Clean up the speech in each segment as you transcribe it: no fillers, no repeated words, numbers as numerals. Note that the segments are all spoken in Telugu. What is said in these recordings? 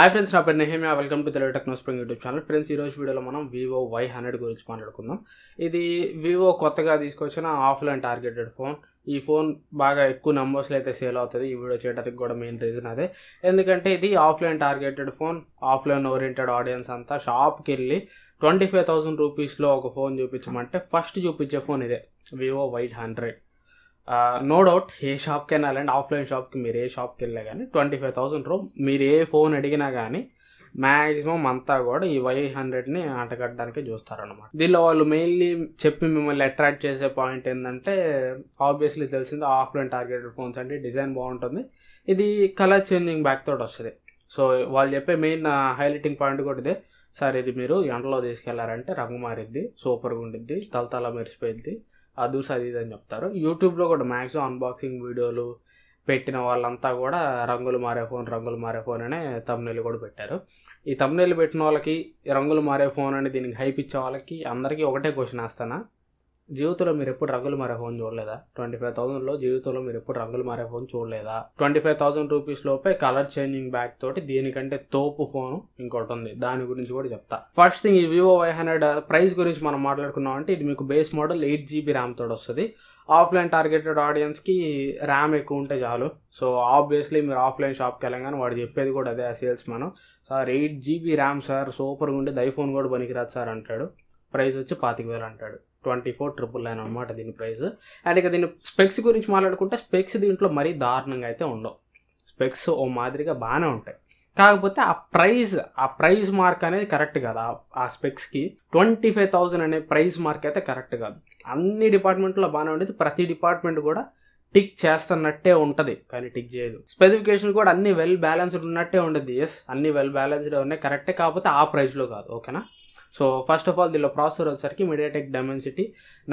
హాయ్ ఫ్రెండ్స్, నా పేరు Nehemiah. Welcome to Telugu techno spring YouTube channel. Friends, ఈరోజు వీడియోలో మనం Vivo Y100 గురించి మాట్లాడుకుందాం. ఇది వివో కొత్తగా తీసుకొచ్చిన ఆఫ్లైన్ టార్గెటెడ్ ఫోన్. ఈ ఫోన్ బాగా ఎక్కువ నెంబర్స్లో అయితే సేల్ అవుతుంది. ఈ వీడియో చేయడానికి కూడా మెయిన్ రీజన్ అదే. ఎందుకంటే ఇది offline targeted phone. Offline oriented audience అంతా షాప్కి వెళ్ళి 25,000 రూపీస్లో ఒక ఫోన్ చూపించమంటే ఫస్ట్ చూపించే ఫోన్ ఇదే, Vivo Y100. నో డౌట్, ఏ షాప్కి అయినా వెళ్ళండి, ఆఫ్లైన్ షాప్కి మీరు ఏ షాప్కి వెళ్ళా కానీ 25,000 మీరు ఏ ఫోన్ అడిగినా కానీ మ్యాక్సిమం అంతా కూడా ఈ Y100ని ఆటగట్టడానికి చూస్తారనమాట. దీనిలో వాళ్ళు మెయిన్లీ చెప్పి మిమ్మల్ని అట్రాక్ట్ చేసే పాయింట్ ఏంటంటే, ఆబ్వియస్లీ తెలిసింది ఆఫ్లైన్ టార్గెటెడ్ ఫోన్స్ అంటే డిజైన్ బాగుంటుంది, ఇది కలర్ చేంజింగ్ బ్యాక్ తోటి వస్తుంది. సో వాళ్ళు చెప్పే మెయిన్ హైలైటింగ్ పాయింట్ కూడా ఇదే. సార్, ఇది మీరు ఎండలో తీసుకెళ్లారంటే రంగు మారిద్ది, సూపర్గా ఉండిద్ది, తలతల మెరిసిపోయిద్ది, అది ఇది అని చెప్తారు. యూట్యూబ్లో కూడా మ్యాక్సిమం అన్బాక్సింగ్ వీడియోలు పెట్టిన వాళ్ళంతా కూడా రంగులు మారే ఫోన్ అనే థంబ్నెయిల్ కూడా పెట్టారు. ఈ థంబ్నెయిల్ పెట్టిన వాళ్ళకి, రంగులు మారే ఫోన్ అని దీనికి హైప్ ఇచ్చే వాళ్ళకి అందరికీ ఒకటే క్వశ్చన్ వేస్తానా, జీవితంలో మీరు ఎప్పుడు రంగులు మారే ఫోన్ చూడలేదా? 25,000లో జీవితంలో మీరు ఎప్పుడు రంగులు మారే ఫోన్ చూడలేదా? 25,000 రూపీస్ లోపే కలర్ చేంజింగ్ బ్యాక్ తోటి దీనికంటే తోపు ఫోన్ ఇంకోటి ఉంది, దాని గురించి కూడా చెప్తా. ఫస్ట్ థింగ్, ఈ Vivo Y100 ప్రైస్ గురించి మనం మాట్లాడుకున్నాం అంటే, ఇది మీకు బేస్ మోడల్ 8GB ర్యామ్ తోటి వస్తుంది. ఆఫ్లైన్ టార్గెటెడ్ ఆడియన్స్కి ర్యామ్ ఎక్కువ ఉంటే చాలు. సో ఆబ్వియస్లీ మీరు ఆఫ్లైన్ షాప్కి వెళ్ళగానే వాడు చెప్పేది కూడా అదే, సేల్స్ మనం. సార్ 8GB ర్యామ్ సార్, సూపర్గా ఉండేది, ఐఫోన్ కూడా పనికిరాదు సార్ అంటాడు. ప్రైస్ వచ్చి 25,000 అంటాడు. 24,999 అనమాట దీని ప్రైస్. అండ్ ఇక దీని స్పెక్స్ గురించి మాట్లాడుకుంటే, స్పెక్స్ దీంట్లో మరీ దారుణంగా అయితే ఉండవు. స్పెక్స్ ఓ మాదిరిగా బాగానే ఉంటాయి. కాకపోతే ఆ ప్రైస్ మార్క్ అనేది కరెక్ట్ కాదు. ఆ స్పెక్స్కి 25,000 అనే ప్రైస్ మార్క్ అయితే కరెక్ట్ కాదు. అన్ని డిపార్ట్మెంట్లో బాగానే ఉండేది, ప్రతి డిపార్ట్మెంట్ కూడా టిక్ చేస్తున్నట్టే ఉంటుంది, కానీ టిక్ చేయదు. స్పెసిఫికేషన్ కూడా అన్ని వెల్ బ్యాలెన్స్డ్ ఉన్నట్టే ఉండేది. ఎస్, అన్ని వెల్ బ్యాలెన్స్డ్ ఉన్నాయి, కరెక్టే, కాకపోతే ఆ ప్రైస్లో కాదు. ఓకేనా? సో ఫస్ట్ ఆఫ్ ఆల్ దీనిలో ప్రాసెసర్ వచ్చేసరికి MediaTek Dimensity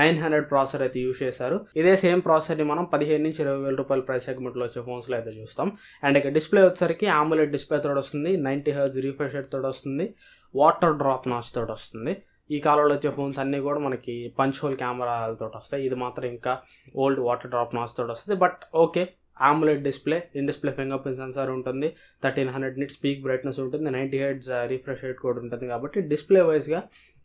900 ప్రాసెసర్ అయితే యూజ్ చేశారు. ఇదే సేమ్ ప్రాసెసర్ని మనం 15,000 నుంచి 20,000 రూపాయల ప్రైస్ సెగ్మెంట్లో వచ్చే ఫోన్స్లో అయితే చూస్తాం. అండ్ ఇక డిస్ప్లే వచ్చేసరికి AMOLED డిస్ప్లే తోడు వస్తుంది, 90 Hz రిఫ్రెష్ రేట్ తోడు వస్తుంది, వాటర్ డ్రాప్ నాచ్ తోడు వస్తుంది. ఈ కాలంలో వచ్చే ఫోన్స్ అన్నీ కూడా మనకి పంచ్ హోల్ కెమెరాలతో వస్తాయి. ఇది మాత్రం ఇంకా ఓల్డ్ వాటర్ డ్రాప్ నాచ్ తోడు వస్తుంది. But okay, AMOLED display, in display finger print censor ఉంటుంది, 1300 నిట్స్ పీక్ బ్రైట్నెస్ ఉంటుంది, 90 Hz రిఫ్రెష్ రేట్ కూడా ఉంటుంది. కాబట్టి డిస్ప్లే వైజ్గా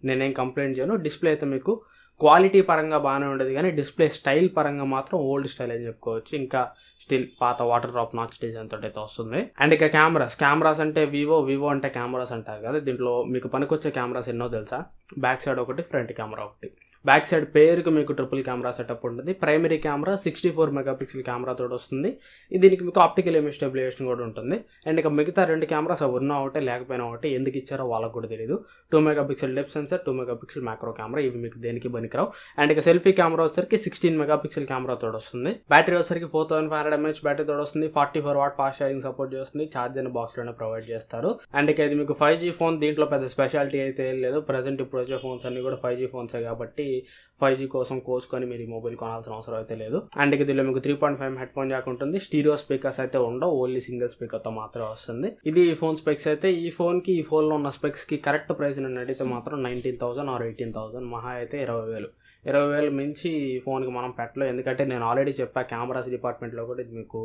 నేనేం కంప్లైంట్ చేయను. డిస్ప్లే అయితే మీకు క్వాలిటీ పరంగా బాగానే ఉండేది, కానీ డిస్ప్లే స్టైల్ పరంగా మాత్రం ఓల్డ్ స్టైల్ అని చెప్పుకోవచ్చు. ఇంకా స్టిల్ పాత వాటర్ డ్రాప్ నాచ్ డిజైన్ తోటి అయితే వస్తుంది. అండ్ ఇక కెమెరాస్ అంటే వివో అంటే కెమెరాస్ అంటారు కదా, దీంట్లో మీకు పనికొచ్చే కెమెరాస్ ఎన్నో తెలుసా? బ్యాక్ సైడ్ ఒకటి, ఫ్రంట్ కెమెరా ఒకటి. బ్యాక్ సైడ్ పేరుకి మీకు ట్రిపుల్ కెమెరా సెటప్ ఉంటుంది. ప్రైమరీ కెమెరా 64 మెగాపిక్సెల్ కెమెరా తోటి వస్తుంది. దీనికి మీకు ఆప్టికల్ ఇమేజ్ స్టెబిలైజేషన్ కూడా ఉంటుంది. అండ్ ఇక మిగతా 2 కెమెరాస్ ఉన్నా ఒకటే లేకపోయినా ఒకటే, ఎందుకు ఇచ్చారో వాళ్ళకు కూడా తెలియదు. 2 megapixel depth sensor, 2 megapixel macro camera, ఇవి మీకు దేనికి పనికిరావు. అండ్ ఇక సెల్ఫీ కెమెరా వచ్చరికి 16 మెగాపిక్సెల్ కెమెరా తోటి వస్తుంది. బ్యాటరీ వచ్చరికి 4500 mAh బ్యాటరీ తోటి వస్తుంది. 44 వాట్ ఫాస్ట్ ఛార్జింగ్ సపోర్ట్ చేస్తుంది. ఛార్జర్ బాక్స్లోనే ప్రొవైడ్ చేస్తారు. అండ్ ఇక ఇది మీకు 5G ఫోన్. దీంట్లో పెద్ద స్పెషాలిటీ అయితే లేదు. ప్రజెంట్ ఇప్పుడు వచ్చే ఫోన్స్ అన్ని కూడా 5G ఫోన్సే కాబట్టి 5G కోసం కోసుకొని మీరు ఈ మొబైల్ కొనాల్సిన అవసరం అయితే లేదు. అండ్ ఇక దీనిలో మీకు 3.5 హెడ్ ఫోన్ జాక్ ఉంటుంది. స్టీరియో స్పీకర్స్ అయితే ఉండవు, ఓన్లీ సింగిల్ స్పీకర్తో మాత్రమే వస్తుంది. ఇది ఈ ఫోన్ స్పెక్స్ అయితే. ఈ ఫోన్లో ఉన్న స్పెక్స్కి కరెక్ట్ ప్రైస్ నన్ను అడిగితే మాత్రం 19,000 ఆర్ 18,000, మహా అయితే 20,000 మించి ఈ ఫోన్కి మనం పెట్టలేం. ఎందుకంటే నేను ఆల్రెడీ చెప్పా, కెమెరాస్ డిపార్ట్మెంట్లో కూడా ఇది మీకు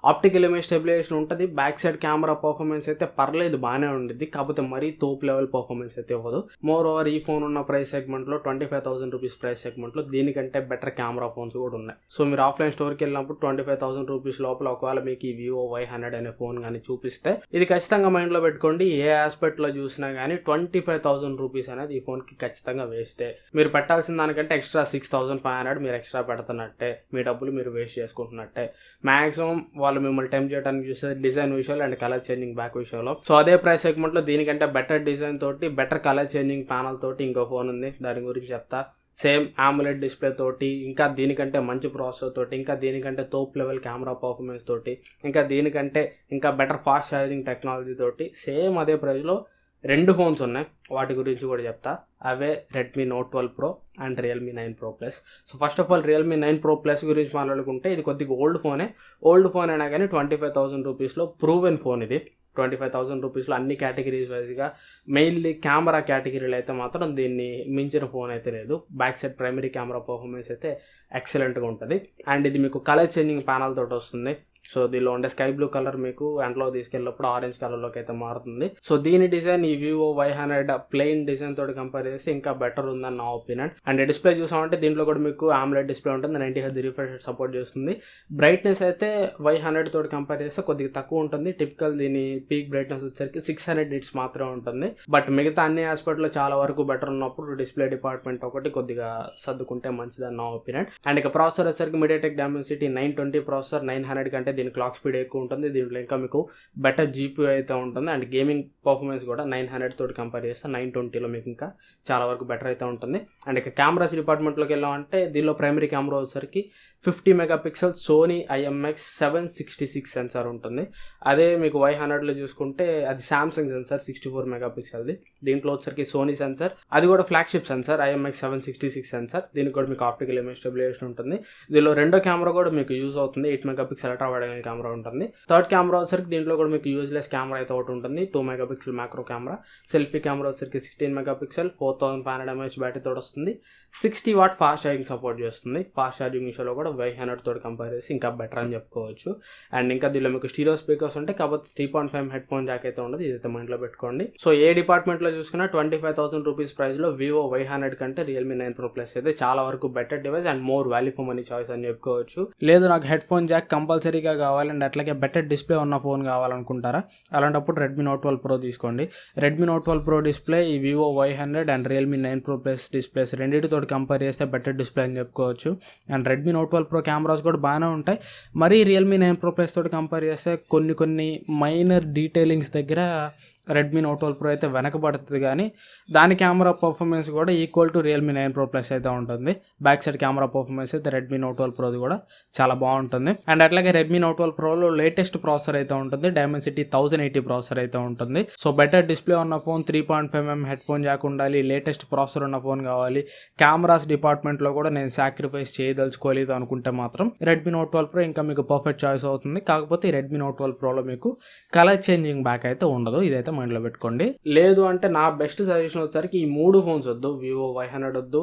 ఆప్టికల్ ఇమేజ్ స్టెబిలైజేషన్ ఉంటుంది. బ్యాక్ సైడ్ కెమెరా పర్ఫార్మెన్స్ అయితే పర్లేదు, బాగానే ఉంటుంది, కాకపోతే మరీ తోపు లెవెల్ పర్ఫార్మెన్స్ అయితే ఇవ్వదు. మోర్ ఓవర్ ఈ ఫోన్ ఉన్న ప్రైస్ సెగ్మెంట్లో 25,000 రూపీస్ ప్రైస్ సెగ్మెంట్లో దీనికంటే బెటర్ కెమెరా ఫోన్స్ కూడా ఉన్నాయి. సో మీరు ఆఫ్లైన్ స్టోర్కి వెళ్ళినప్పుడు 25,000 రూపీస్ లోపల ఒకవేళ మీకు ఈ Vivo Y100 అనే ఫోన్ కానీ చూపిస్తే, ఇది ఖచ్చితంగా మైండ్లో పెట్టుకోండి. ఏ ఆస్పెక్ట్లో చూసినా కానీ 25,000 రూపీస్ అనేది ఈ ఫోన్కి ఖచ్చితంగా వేస్టే. మీరు పెట్టాల్సిన దానికంటే ఎక్స్ట్రా 6,500 మీరు ఎక్స్ట్రా పెడుతున్నట్టే, మీ డబ్బులు మీరు వేస్ట్ చేసుకుంటున్నట్టే. మాక్సిమం వాళ్ళు మిమ్మల్ని టెంప్ట్ చేయడానికి చూస్తే డిజైన్ విషయాలు అండ్ కలర్ చేంజింగ్ బ్యాక్ విషయంలో. సో అదే ప్రైస్ సెగ్మెంట్లో దీనికంటే బెటర్ డిజైన్ తోటి, బెటర్ కలర్ చేంజింగ్ ప్యానల్ తోటి ఇంకో ఫోన్ ఉంది, దాని గురించి చెప్తా. సేమ్ AMOLED డిస్ప్లే తోటి, ఇంకా దీనికంటే మంచి ప్రాసెసర్ తోటి, ఇంకా దీనికంటే తోప్ లెవెల్ కెమెరా పర్ఫార్మెన్స్ తోటి, ఇంకా దీనికంటే ఇంకా బెటర్ ఫాస్ట్ ఛార్జింగ్ టెక్నాలజీ తోటి సేమ్ అదే ప్రైస్లో 2 ఫోన్స్ ఉన్నాయి. వాటి గురించి కూడా చెప్తా. అవే Redmi Note 12 Pro and Realme 9 Pro Plus. So first of all Realme 9 Pro Plus గురించి మాట్లాడుకుంటే, ఇది కొద్దిగా ఓల్డ్ ఫోన్ అయినా కానీ 25,000 రూపీస్లో ప్రూవెన్ ఫోన్ ఇది. 25,000 రూపీస్లో అన్ని కేటగిరీస్ వైజ్గా, మెయిన్లీ కెమెరా కేటగిరీలో అయితే మాత్రం దీన్ని మించిన ఫోన్ అయితే లేదు. Back side primary camera performance అయితే ఎక్సలెంట్గా ఉంటుంది. అండ్ ఇది మీకు కలర్ చేంజింగ్ ప్యానల్ తోటి వస్తుంది. సో దీనిలో ఉండే స్కై బ్లూ కలర్ మీకు ఎండ్లో తీసుకెళ్ళినప్పుడు ఆరెంజ్ కలర్లోకి అయితే మారుతుంది. సో దీని డిజైన్ ఈ Vivo Y100 ప్లెయిన్ డిజైన్ తోటి కంపేర్ చేస్తే ఇంకా బెటర్ ఉందని నా ఒపీనియన్. అండ్ డిస్ప్లే చూసామంటే దీంట్లో కూడా మీకు AMOLED డిస్ప్లే ఉంటుంది, 90 Hz రిఫ్రెష్ రేట్ సపోర్ట్ చేస్తుంది. బ్రైట్నెస్ అయితే Y100 తోటి కంపేర్ చేస్తే కొద్దిగా తక్కువ ఉంటుంది. టిపికల్ దీని పీక్ బ్రైట్నెస్ వచ్చేసరికి 600 nits మాత్రమే ఉంటుంది. బట్ మిగతా అన్ని ఆస్పెక్ట్లో చాలా వరకు బెటర్ ఉన్నప్పుడు డిస్ప్లే డిపార్ట్మెంట్ ఒకటి కొద్దిగా సర్దుకుంటే మంచిదని నా ఒపీనియన్. అండ్ ఇక ప్రాసెసర్ వచ్చేసరికి MediaTek Dimensity 920 ప్రాసెసర్, 900 కంటే దీని క్లాక్ స్పీడ్ ఎక్కువ ఉంటుంది. దీంట్లో ఇంకా మీకు బెటర్ GPU అయితే ఉంటుంది. అండ్ గేమింగ్ పర్ఫార్మెన్స్ కూడా 900 తోటి కంపేర్ చేస్తే 920లో మీకు ఇంకా చాలా వరకు బెటర్ అయితే ఉంటుంది. అండ్ ఇక కెమెరాస్ డిపార్ట్మెంట్లోకి వెళ్ళామంటే దీనిలో ప్రైమరీ కెమెరా వచ్చేసరికి 50 మెగాపిక్సెల్ సోనీ IMX766 సెన్సార్ ఉంటుంది. అదే మీకు Y100లో చూసుకుంటే అది సామ్సంగ్ సెన్సార్ 64 మెగాపిక్సెల్ది. దీంట్లో వచ్చేసరికి సోనీ సెన్సార్, అది కూడా ఫ్లాగ్షిప్ సెన్సార్ IMX766 సెన్సార్. దీనికి కూడా మీకు ఆప్టికల్ ఇమేజ్ స్టెబిలైజేషన్ ఉంటుంది. దీనిలో రెండో కెమెరా కూడా మీకు యూజ్ అవుతుంది, 8 megapixel ultra wide angle camera ఉంటుంది. థర్డ్ కెమెరా వచ్చేసరికి దీంట్లో కూడా మీకు యూజ్లెస్ కెమెరా అయితే ఒకటి ఉంటుంది, 2 megapixel macro camera. Selfie camera వచ్చేసరికి 16 మెగాపిక్సెల్ 4500 mAh బ్యాటరీ తోటి వస్తుంది. 60 వాట్ ఫాస్ట్ ఛార్జింగ్ సపోర్ట్ చేస్తుంది. ఫాస్ట్ ఛార్జింగ్ విషయంలో కూడా Y100 తోటి కంపేర్ చేసి ఇంకా బెటర్ అని చెప్పుకోవచ్చు. అండ్ ఇంకా దీనిలో మీకు స్టీరియో స్పీకర్స్ ఉంటాయి, కాబట్టి 3.5 హెడ్ ఫోన్ జాక్ అయితే ఉండదు, ఇదైతే మైండ్లో పెట్టుకోండి. సో ఏ డిపార్ట్మెంట్లో చూసుకున్నా 25,000 రూపీస్ ప్రైస్లో Vivo Y100 కంటే Realme 9 Pro Plus అయితే చాలా వరకు better device and more value for money choice అని చెప్పుకోవచ్చు. లేదు నాకు హెడ్ ఫోన్ జాక్ కంపల్సరీగా కావాలి అండ్ అట్లాగే బెటర్ డిస్ప్లే ఉన్న ఫోన్ కావాలనుకుంటారా, అలాంటప్పుడు Redmi Note 12 Pro తీసుకోండి. Redmi Note 12 Pro డిస్ప్లే ఈ Vivo Y100 and Realme 9 Pro Plus displays రెండింటితో కంపేర్ చేస్తే బెటర్ డిస్ప్లే అని చెప్పుకోవచ్చు. And Redmi Note 12 Pro cameras కూడా బాగానే ఉంటాయి. మరీ Realme 9 Pro Plus తోటి కంపేర్ చేస్తే కొన్ని మైనర్ డీటెయిలింగ్స్ దగ్గర Redmi Note 12 Pro అయితే వెనకబడుతుంది, కానీ దాని కెమెరా పర్ఫార్మెన్స్ కూడా equal to Realme 9 Pro Plus అయితే ఉంటుంది. బ్యాక్ సైడ్ కెమెరా పర్ఫార్మెన్స్ అయితే Redmi Note 12 Proది కూడా చాలా బాగుంటుంది. అండ్ అట్లాగే Redmi Note 12 Proలో లేటెస్ట్ ప్రాసెసర్ అయితే ఉంటుంది, Dimensity 1080 ప్రాసెసర్ అయితే ఉంటుంది. సో బెటర్ డిస్ప్లే ఉన్న phone, 3.5mm head phone Jack ఉండాలి, లేటెస్ట్ ప్రాసెసర్ ఉన్న ఫోన్ కావాలి, కెమెరాస్ డిపార్ట్మెంట్లో కూడా నేను సాక్రిఫైస్ చేయదలుచుకోలేదు అనుకుంటే మాత్రం Redmi Note 12 Pro ఇంకా మీకు పర్ఫెక్ట్ చాయిస్ అవుతుంది. కాకపోతే Redmi Note 12 Proలో మీకు కలర్ చేంజింగ్ బ్యాక్ అయితే ఉండదు, ఇదైతే మైండ్లో పెట్టుకోండి. లేదు అంటే నా బెస్ట్ సజెషన్ వచ్చేసరికి ఈ 3 ఫోన్స్ వద్దు, Vivo Y100 వద్దు,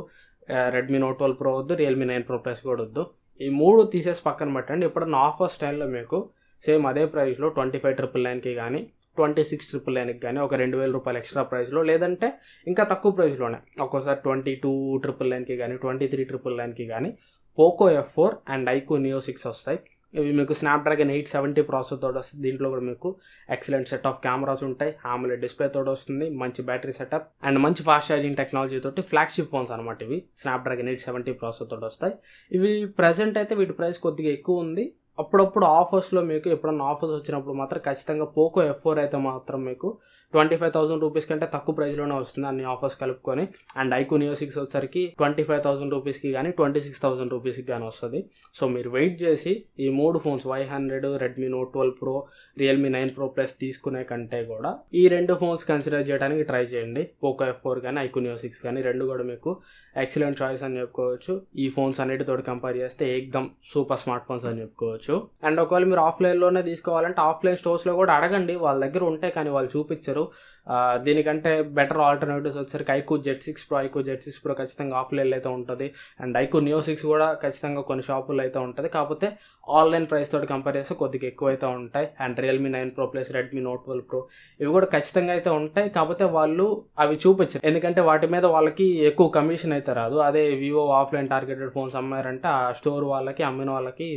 Redmi Note 12 Pro వద్దు, Realme 9 Pro Plus కూడా వద్దు. ఈ 3 తీసేసి పక్కన పెట్టండి. ఎప్పుడన్నా ఆఫర్ స్టైల్లో మీకు సేమ్ అదే ప్రైస్లో 25,999కి కానీ 26,999కి కానీ ఒక 2,000 రూపాయలు ఎక్స్ట్రా ప్రైస్లో, లేదంటే ఇంకా తక్కువ ప్రైస్లోనే ఒక్కోసారి 22,999కి కానీ 23,999కి కానీ Poco F4 and iQOO Neo 6 వస్తాయి. ఇవి మీకు స్నాప్డ్రాగన్ 870 ప్రాసెసర్ తోటి వస్తుంది. దీంట్లో కూడా మీకు ఎక్సలెంట్ సెట్ ఆఫ్ కెమెరాస్ ఉంటాయి, AMOLED డిస్ప్లే తోటి వస్తుంది, మంచి బ్యాటరీ సెటప్ అండ్ మంచి ఫాస్ట్ ఛార్జింగ్ టెక్నాలజీ తోటి ఫ్లాగ్షిప్ ఫోన్స్ అనమాట ఇవి. స్నాప్డ్రాగన్ 870 ప్రాసెసర్ తోటి వస్తాయి. ఇవి ప్రజెంట్ అయితే వీటి ప్రైస్ కొద్దిగా ఎక్కువ ఉంది. అప్పుడప్పుడు ఆఫర్స్లో మీకు ఎప్పుడన్నా ఆఫర్స్ వచ్చినప్పుడు మాత్రం ఖచ్చితంగా పోకో F4 అయితే మాత్రం మీకు 25,000 రూపీస్ కంటే తక్కువ ప్రైస్లోనే వస్తుంది, అన్ని ఆఫర్స్ కలుపుకొని. అండ్ iQOO Neo 6 వచ్చరికి 25,000 రూపీస్కి కానీ 26,000 రూపీస్కి కానీ వస్తుంది. సో మీరు వెయిట్ చేసి ఈ 3 phones Y100, Redmi Note 12 Pro, Realme 9 Pro Plus తీసుకునే కంటే కూడా ఈ 2 ఫోన్స్ కన్సిడర్ చేయడానికి ట్రై చేయండి. పోకో F4 కానీ iQOO Neo 6 కానీ రెండు కూడా మీకు ఎక్సలెంట్ చాయిస్ అని చెప్పుకోవచ్చు. ఈ ఫోన్స్ అన్నిటితో కంపేర్ చేస్తే ఏకదమ్ సూపర్ స్మార్ట్ ఫోన్స్ అని చెప్పుకోవచ్చు. అండ్ ఒకవేళ మీరు ఆఫ్లైన్లోనే తీసుకోవాలంటే ఆఫ్లైన్ స్టోర్స్లో కూడా అడగండి, వాళ్ళ దగ్గర ఉంటాయి కానీ వాళ్ళు చూపించరు. దీనికంటే బెటర్ ఆల్టర్నేటివ్స్ వచ్చేసరికి iQOO Z6 Pro ఖచ్చితంగా ఆఫ్లైన్లో అయితే ఉంటుంది. అండ్ iQOO Neo 6 కూడా ఖచ్చితంగా కొన్ని షాపుల్లో అయితే ఉంటుంది, కాకపోతే ఆన్లైన్ ప్రైస్ తోటి కంపేర్ చేస్తే కొద్దిగా ఎక్కువ అయితే ఉంటాయి. And Realme 9 Pro Plus, Redmi Note 12 Pro ఇవి కూడా ఖచ్చితంగా అయితే ఉంటాయి, కాకపోతే వాళ్ళు అవి చూపించరు, ఎందుకంటే వాటి మీద వాళ్ళకి ఎక్కువ కమిషన్ అయితే రాదు. అదే Vivo ఆఫ్లైన్ టార్గెటెడ్ ఫోన్స్ అమ్మారంటే ఆ స్టోర్ వాళ్ళకి, అమ్మిన వాళ్ళకి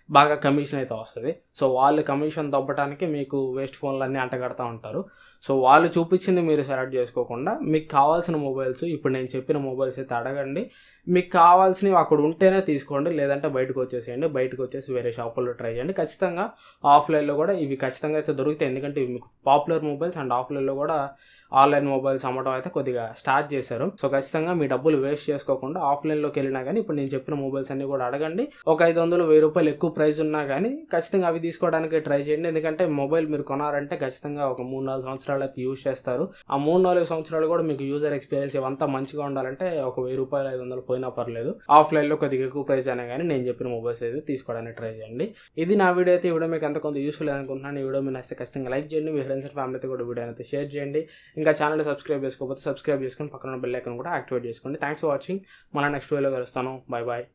బాగా కమిషన్ అయితే వస్తుంది. సో వాళ్ళు కమిషన్ దొబ్బటానికి మీకు వేస్ట్ ఫోన్లు అన్నీ అంటగడతా ఉంటారు. సో వాళ్ళు చూపించింది మీరు సెలెక్ట్ చేసుకోకుండా మీకు కావాల్సిన మొబైల్స్, ఇప్పుడు నేను చెప్పిన మొబైల్స్ అయితే అడగండి. మీకు కావాల్సినవి అక్కడ ఉంటేనే తీసుకోండి, లేదంటే బయటకు వచ్చేసేయండి. బయటకు వచ్చేసి వేరే షాపుల్లో ట్రై చేయండి. ఖచ్చితంగా ఆఫ్లైన్లో కూడా ఇవి ఖచ్చితంగా అయితే దొరుకుతాయి, ఎందుకంటే ఇవి మీకు పాపులర్ మొబైల్స్. అండ్ ఆఫ్లైన్లో కూడా ఆన్లైన్ మొబైల్స్ అమ్మడం అయితే కొద్దిగా స్టార్ట్ చేశారు. సో ఖచ్చితంగా మీ డబ్బులు వేస్ట్ చేసుకోకుండా ఆఫ్లైన్లోకి వెళ్ళినా కానీ ఇప్పుడు నేను చెప్పిన మొబైల్స్ అన్ని కూడా అడగండి. ఒక 500-1000 రూపాయలు ఎక్కువ ప్రైస్ ఉన్నా కానీ ఖచ్చితంగా అవి తీసుకోవడానికి ట్రై చేయండి. ఎందుకంటే మొబైల్ మీరు కొనారంటే ఖచ్చితంగా ఒక 3-4 సంవత్సరాలు అయితే యూజ్ చేస్తారు. ఆ 3-4 సంవత్సరాలు కూడా మీకు యూజర్ ఎక్స్పీరియన్స్ ఇవంతా మంచిగా ఉండాలంటే ఒక 1000 రూపాయలు 500 పోయినా పర్లేదు, ఆఫ్లైన్లో కొద్దిగా ఎక్కువ ప్రైస్ అయినా కానీ నేను చెప్పిన మొబైల్స్ అయితే తీసుకోవడానికి ట్రై చేయండి. ఇది నా వీడియో అయితే. ఈ వీడియో మీకు ఎంత కొంత యూస్ఫుల్ అనుకుంటున్నాను. ఈ వీడియో మీరు నచ్చితే ఖచ్చితంగా లైక్ చేయండి, మీ ఫ్రెండ్స్ అండ్ ఫ్యామిలీతో కూడా వీడియో అయితే షేర్ చేయండి. ఇంకా ఛానల్ సబ్స్క్రైబ్ చేసుకోకపోతే సబ్స్క్రైబ్ చేసుకొని పక్కన బెల్ ఐకాన్ కూడా యాక్టివేట్ చేసుకోండి. Thanks for watching. మళ్ళీ నెక్స్ట్ వీడియోలో కలుస్తాను. Bye bye.